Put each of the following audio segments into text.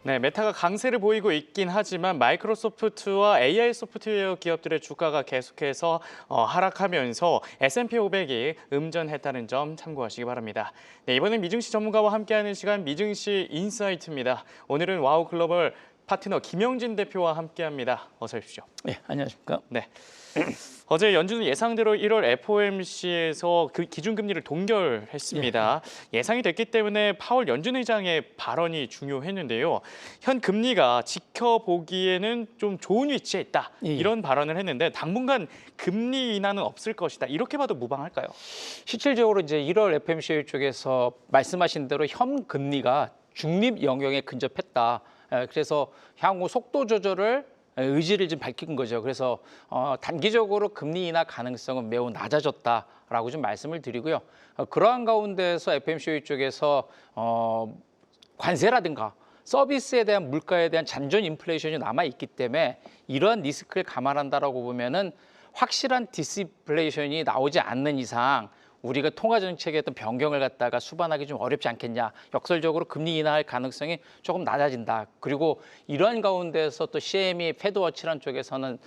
네, 메타가 강세를 보이고 있긴 하지만 마이크로소프트와 AI 소프트웨어 기업들의 주가가 계속해서 하락하면서 S&P 500이 음전했다는 점 참고하시기 바랍니다. 네, 이번엔 미증시 전문가와 함께하는 시간 미증시 인사이트입니다. 오늘은 와우 글로벌 파트너 김영진 대표와 함께합니다. 어서 오십시오. 네, 안녕하십니까? 네. 어제 연준은 예상대로 1월 FOMC에서 그 기준금리를 동결했습니다. 예상이 됐기 때문에 파월 연준 의장의 발언이 중요했는데요. 현 금리가 지켜보기에는 좀 좋은 위치에 있다. 이런 발언을 했는데 당분간 금리 인하는 없을 것이다. 이렇게 봐도 무방할까요? 실질적으로 이제 1월 FOMC 쪽에서 말씀하신 대로 현 금리가 중립 영역에 근접했다. 그래서 향후 속도 조절을 의지를 좀 밝힌 거죠. 그래서 단기적으로 금리 인하 가능성은 매우 낮아졌다라고 좀 말씀을 드리고요. 그러한 가운데서 FOMC 쪽에서 관세라든가 서비스에 대한 물가에 대한 잔존 인플레이션이 남아 있기 때문에 이러한 리스크를 감안한다라고 보면은 확실한 디스플레이션이 나오지 않는 이상 우리가 통화 정책의 어떤 변경을 갖다가 수반하기 좀 어렵지 않겠냐. 역설적으로 금리 인하할 가능성이 조금 낮아진다. 그리고 이러한 가운데서 또 CME 패드워치라는 쪽에서는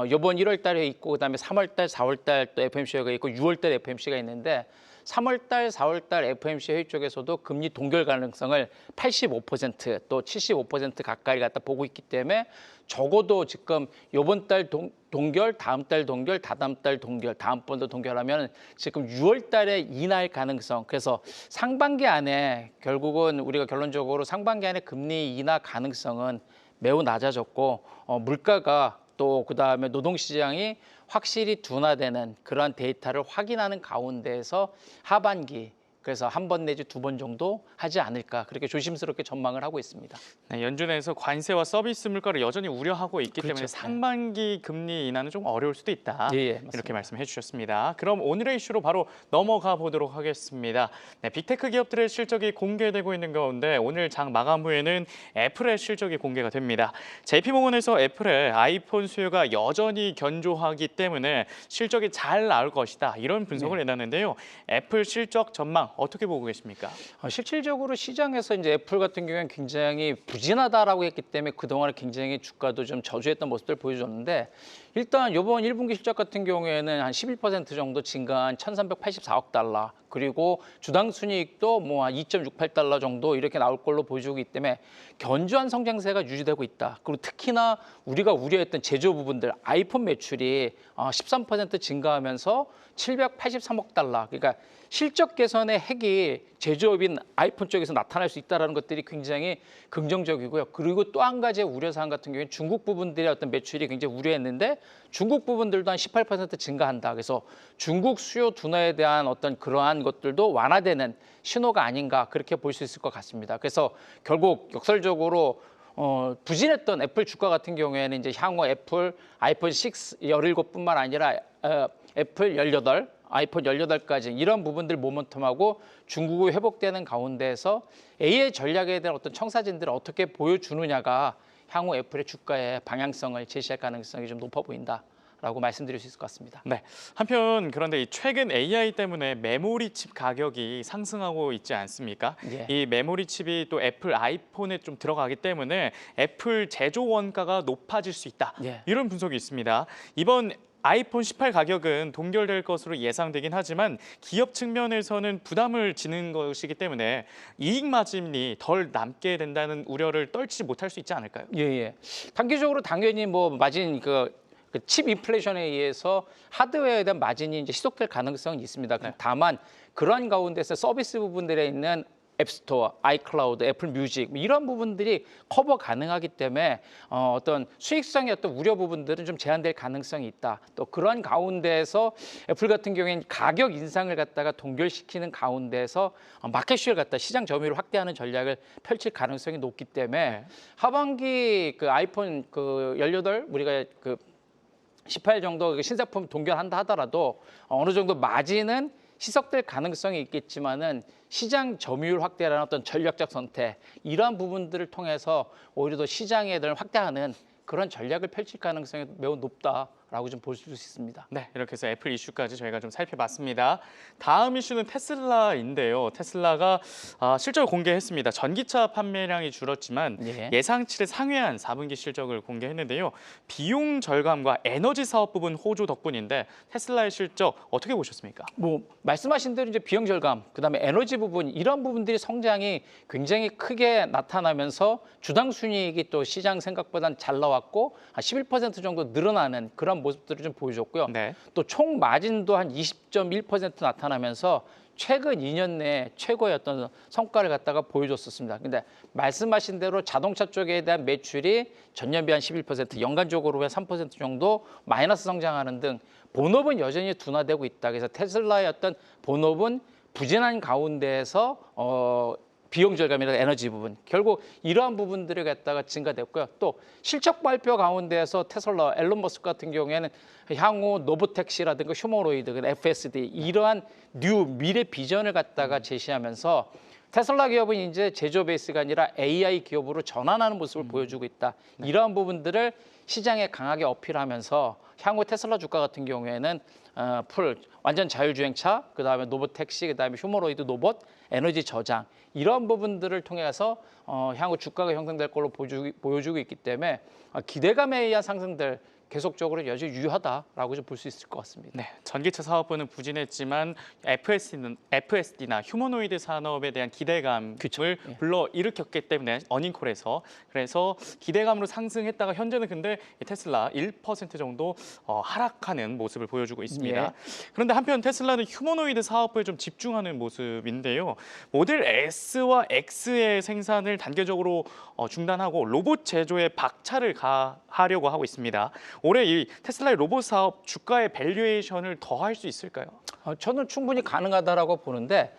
이번 1월 달에 있고 그다음에 3월 달, 4월 달 또 FOMC가 있고 6월 달 FOMC가 있는데 3월 달, 4월 달 FOMC 회의 쪽에서도 금리 동결 가능성을 85%또 75% 가까이 갖다 보고 있기 때문에 적어도 지금 이번 달 동결, 다음 달 동결, 다다음 달 동결, 다음번도 동결하면 지금 6월 달에 인하할 가능성. 그래서 상반기 안에 결국은 우리가 결론적으로 상반기 안에 금리 인하 가능성은 매우 낮아졌고 물가가 또 그다음에 노동시장이 확실히 둔화되는 그러한 데이터를 확인하는 가운데에서 하반기 그래서 한 번 내지 두 번 정도 하지 않을까 그렇게 조심스럽게 전망을 하고 있습니다. 네, 연준에서 관세와 서비스 물가를 여전히 우려하고 있기 그렇죠. 때문에 상반기 금리 인하는 좀 어려울 수도 있다. 이렇게 말씀해 주셨습니다. 그럼 오늘의 이슈로 바로 넘어가 보도록 하겠습니다. 네, 빅테크 기업들의 실적이 공개되고 있는 가운데 오늘 장 마감 후에는 애플의 실적이 공개가 됩니다. JP모건에서 애플의 아이폰 수요가 여전히 견조하기 때문에 실적이 잘 나올 것이다. 이런 분석을 내놨는데요. 애플 실적 전망 어떻게 보고 계십니까? 실질적으로 시장에서 이제 애플 같은 경우에는 굉장히 부진하다라고 했기 때문에 그동안 굉장히 주가도 좀 저조했던 모습들 보여줬는데 일단 이번 1분기 실적 같은 경우에는 한 11% 정도 증가한 1,384억 달러 그리고 주당 순이익도 뭐 한 2.68달러 정도 이렇게 나올 걸로 보여주기 때문에 견조한 성장세가 유지되고 있다. 그리고 특히나 우리가 우려했던 제조 부분들 아이폰 매출이 13% 증가하면서 783억 달러 그러니까 실적 개선의 핵이 제조업인 아이폰 쪽에서 나타날 수 있다는 것들이 굉장히 긍정적이고요. 그리고 또 한 가지의 우려사항 같은 경우에 중국 부분들의 어떤 매출이 굉장히 우려했는데 중국 부분들도 한 18% 증가한다. 그래서 중국 수요 둔화에 대한 어떤 그러한 것들도 완화되는 신호가 아닌가 그렇게 볼 수 있을 것 같습니다. 그래서 결국 역설적으로 부진했던 애플 주가 같은 경우에는 이제 향후 애플 아이폰 6 17뿐만 아니라 애플 18 아이폰 18까지 이런 부분들 모멘텀하고 중국이 회복되는 가운데에서 AI 전략에 대한 어떤 청사진들을 어떻게 보여주느냐가 향후 애플의 주가의 방향성을 제시할 가능성이 좀 높아 보인다라고 말씀드릴 수 있을 것 같습니다. 네. 한편 그런데 최근 AI 때문에 메모리 칩 가격이 상승하고 있지 않습니까? 이 메모리 칩이 또 애플 아이폰에 좀 들어가기 때문에 애플 제조 원가가 높아질 수 있다. 이런 분석이 있습니다. 이번 아이폰 18 가격은 동결될 것으로 예상되긴 하지만 기업 측면에서는 부담을 지는 것이기 때문에 이익 마진이 덜 남게 된다는 우려를 떨치지 못할 수 있지 않을까요? 단기적으로 당연히 뭐 마진 칩 인플레이션에 의해서 하드웨어에 대한 마진이 이제 희석될 가능성은 있습니다. 다만 그런 가운데서 서비스 부분들에 있는 앱스토어, 아이클라우드, 애플 뮤직 이런 부분들이 커버 가능하기 때문에 어떤 수익성의 어떤 우려 부분들은 좀 제한될 가능성이 있다. 또 그런 가운데에서 애플 같은 경우에는 가격 인상을 갖다가 동결시키는 가운데에서 마켓쉐어를 갖다 시장 점유율을 확대하는 전략을 펼칠 가능성이 높기 때문에 하반기 그 아이폰 18 우리가 18 정도 신제품 동결한다 하더라도 어느 정도 마진은 희석될 가능성이 있겠지만은 시장 점유율 확대라는 어떤 전략적 선택 이러한 부분들을 통해서 오히려 더 시장에 대한 확대하는 그런 전략을 펼칠 가능성이 매우 높다 라고 좀 볼 수 있습니다. 네, 이렇게 해서 애플 이슈까지 저희가 좀 살펴봤습니다. 다음 이슈는 테슬라인데요. 테슬라가 실적을 공개했습니다. 전기차 판매량이 줄었지만 예. 예상치를 상회한 4분기 실적을 공개했는데요. 비용 절감과 에너지 사업 부분 호조 덕분인데 테슬라의 실적 어떻게 보셨습니까? 뭐 말씀하신 대로 이제 비용 절감, 그다음에 에너지 부분 이런 부분들이 성장이 굉장히 크게 나타나면서 주당 순이익이 또 시장 생각보다는 잘 나왔고 한 11% 정도 늘어나는 그런 모습들을 좀 보여줬고요. 네. 또 총 마진도 한 20.1% 나타나면서 최근 2년 내에 최고의 어떤 성과를 갖다가 보여줬었습니다. 근데 말씀하신 대로 자동차 쪽에 대한 매출이 전년비 한 11%, 연간적으로 한 3% 정도 마이너스 성장하는 등 본업은 여전히 둔화되고 있다. 그래서 테슬라의 어떤 본업은 부진한 가운데에서 비용 절감이나 에너지 부분 결국 이러한 부분들을 갖다가 증가됐고요. 또 실적 발표 가운데에서 테슬라 앨런 머스크 같은 경우에는 향후 노보택시라든가 휴머노이드, FSD 이러한 뉴 미래 비전을 갖다가 제시하면서 테슬라 기업은 이제 제조 베이스가 아니라 AI 기업으로 전환하는 모습을 보여주고 있다. 이러한 부분들을 시장에 강하게 어필하면서 향후 테슬라 주가 같은 경우에는 완전 자율주행차, 그다음에 노보택시, 그다음에 휴머노이드 로봇, 에너지 저장 이런 부분들을 통해서 향후 주가가 형성될 걸로 보여주고 있기 때문에 기대감에 의한 상승들 계속적으로 여전히 유효하다라고 좀 볼 수 있을 것 같습니다. 네, 전기차 사업부는 부진했지만 FSD나 휴머노이드 산업에 대한 기대감을 예. 불러 일으켰기 때문에 어닝콜에서 그래서 기대감으로 상승했다가 현재는 근데 이 테슬라 1% 정도 하락하는 모습을 보여주고 있습니다. 예. 그런데 한편 테슬라는 휴머노이드 사업에 좀 집중하는 모습인데요. 모델 S와 X의 생산을 단계적으로 중단하고 로봇 제조에 박차를 가하려고 하고 있습니다. 올해 이 테슬라의 로봇 사업 주가의 밸류에이션을 더 할 수 있을까요? 저는 충분히 가능하다라고 보는데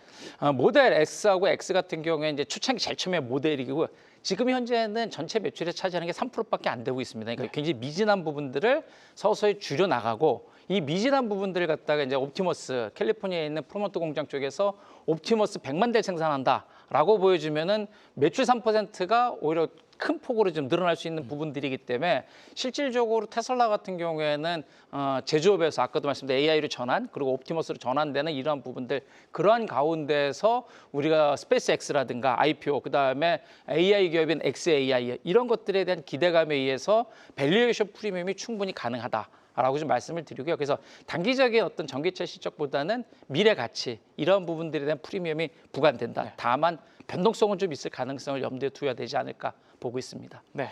모델 S하고 X 같은 경우에 이제 초창기 제일 처음에 모델이고 지금 현재는 전체 매출에 차지하는 게 3%밖에 안 되고 있습니다. 그러니까 굉장히 미진한 부분들을 서서히 줄여 나가고 이 미진한 부분들을 갖다가 이제 옵티머스 캘리포니아에 있는 프로모트 공장 쪽에서 옵티머스 100만 대 생산한다라고 보여주면은 매출 3%가 오히려 큰 폭으로 좀 늘어날 수 있는 부분들이기 때문에 실질적으로 테슬라 같은 경우에는 제조업에서 아까도 말씀드린 AI로 전환 그리고 옵티머스로 전환되는 이러한 부분들 그러한 가운데서 우리가 스페이스X라든가 IPO 그다음에 AI 기업인 XAI 이런 것들에 대한 기대감에 의해서 밸류에이션 프리미엄이 충분히 가능하다라고 좀 말씀을 드리고요. 그래서 단기적인 어떤 전기차 실적보다는 미래 가치 이런 부분들에 대한 프리미엄이 부과된다. 다만 변동성은 좀 있을 가능성을 염두에 두어야 되지 않을까 보고 있습니다. 네,